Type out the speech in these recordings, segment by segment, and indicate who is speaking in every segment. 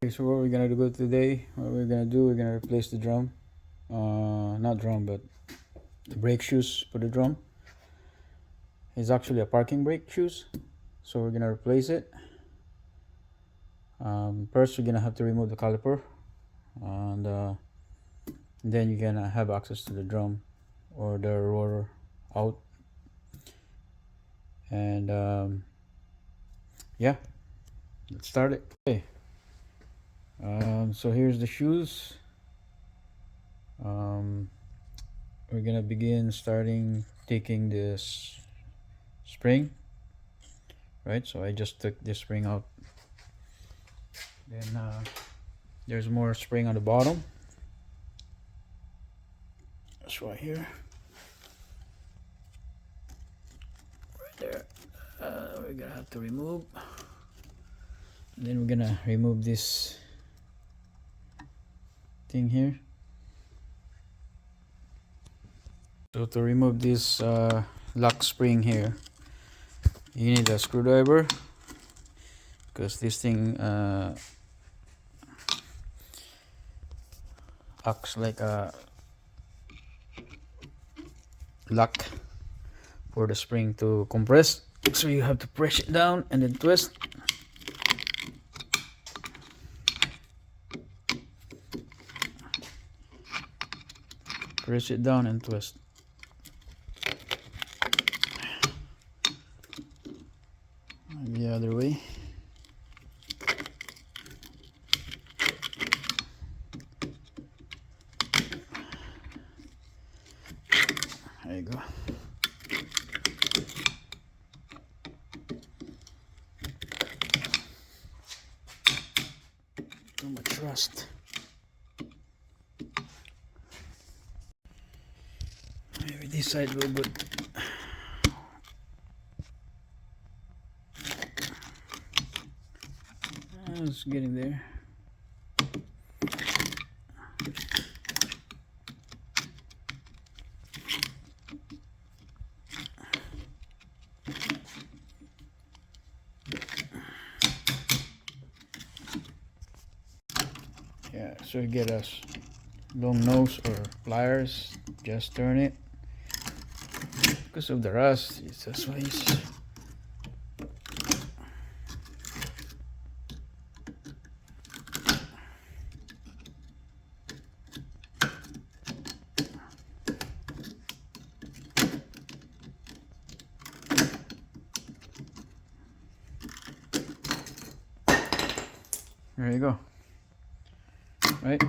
Speaker 1: Okay, so what we're gonna do today, we're gonna replace the drum. Not drum, but the brake shoes for the drum. It's actually a parking brake shoes. So we're gonna replace it. First we're gonna have to remove the caliper, and then you're gonna have access to the drum or the rotor out. And yeah, let's start it. Okay. So here's the shoes. We're gonna begin starting taking this spring, right? So I just took this spring out. Then there's more spring on the bottom. That's right here, right there. We're gonna have to remove. And then we're gonna remove this thing here. So to remove this lock spring here, you need a screwdriver, because this thing acts like a lock for the spring to compress. So you have to press it down and then twist. Press it down and twist. The other way. There you go. Too much rust. Maybe this side will good. It's getting there. Yeah, so you get a long nose or pliers, just turn it. Because of the rust, it's just waste. There you go. Right?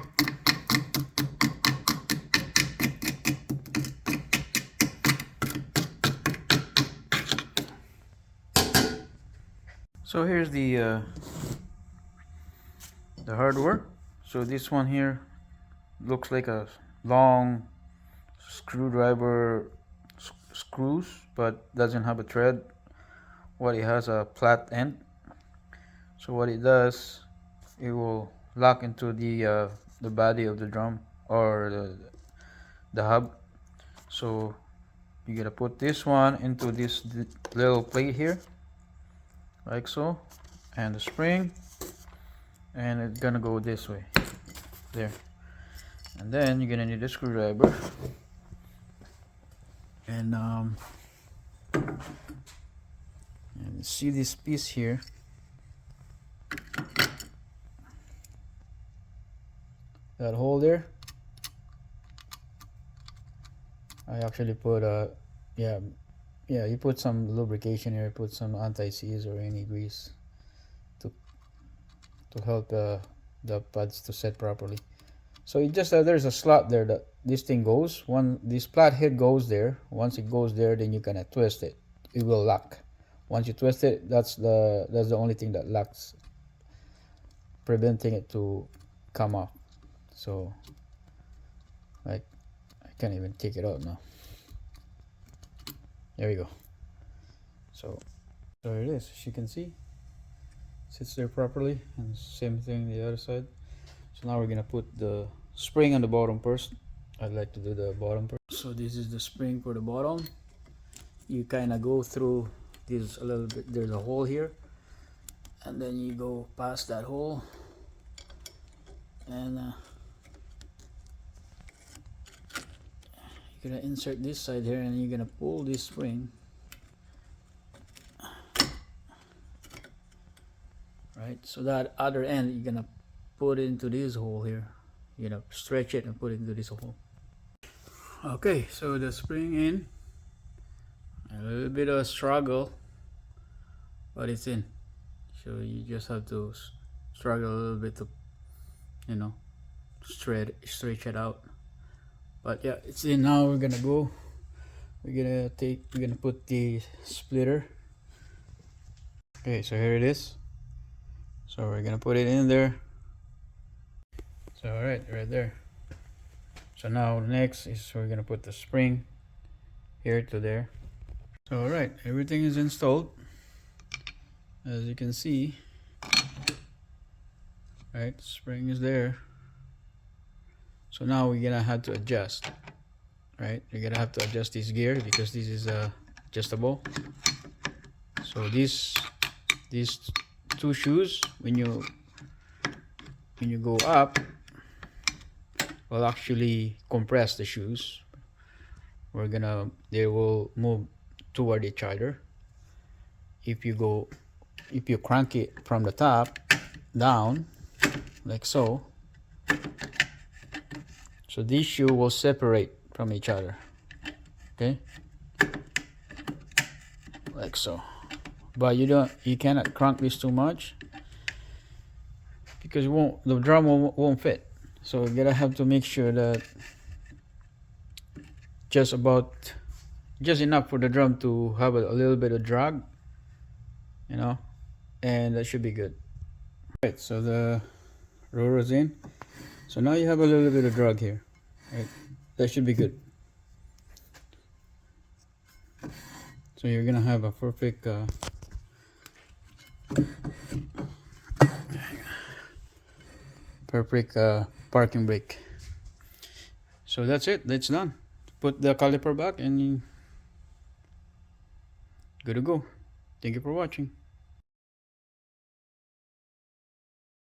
Speaker 1: So here's the hardware. So this one here looks like a long screwdriver screws, but doesn't have a thread. What it has a flat end. So what it does, it will lock into the body of the drum or the hub. So you gotta put this one into this little plate here, like so, and the spring, and it's gonna go this way, there. And then you're gonna need a screwdriver, and see this piece here. That hole there, I actually put yeah, you put some lubrication here, put some anti-seize or any grease to help the pads to set properly. So it just there's a slot there that this thing goes. This flat head goes there. Once it goes there, then you can twist it. It will lock. Once you twist it, that's the only thing that locks, preventing it to come off. So like I can't even take it out now. There we go. So there it is. As you can see, sits there properly, and same thing the other side. So now we're gonna put the spring on the bottom first. I'd like to do the bottom first. So this is the spring for the bottom. You kind of go through this a little bit. There's a hole here, and then you go past that hole, and you're gonna insert this side here, and you're gonna pull this spring, right? So that other end you're gonna put it into this hole here. You're gonna stretch it and put it into this hole. Okay, so the spring in, a little bit of a struggle, but it's in. So you just have to struggle a little bit to, you know, stretch it out. But yeah, it's in now. We're gonna go. We're gonna put the splitter. Okay, so here it is. So we're gonna put it in there. So alright, right there. So now next is we're gonna put the spring here to there. So alright, everything is installed. As you can see, right, spring is there. So now we're gonna have to adjust, right? You're gonna have to adjust this gear because this is adjustable. So these two shoes, when you go up, will actually compress the shoes. They will move toward each other. If you crank it from the top down, like so, so these shoes will separate from each other, okay, like so. But you cannot crank this too much because the drum won't fit. So you're gonna have to make sure that just enough for the drum to have a little bit of drag, you know, and that should be good. Right, so the rotor's in. So now you have a little bit of drag here, right? That should be good. So you're gonna have a perfect parking brake. So that's it. That's done. Put the caliper back and good to go. Thank you for watching.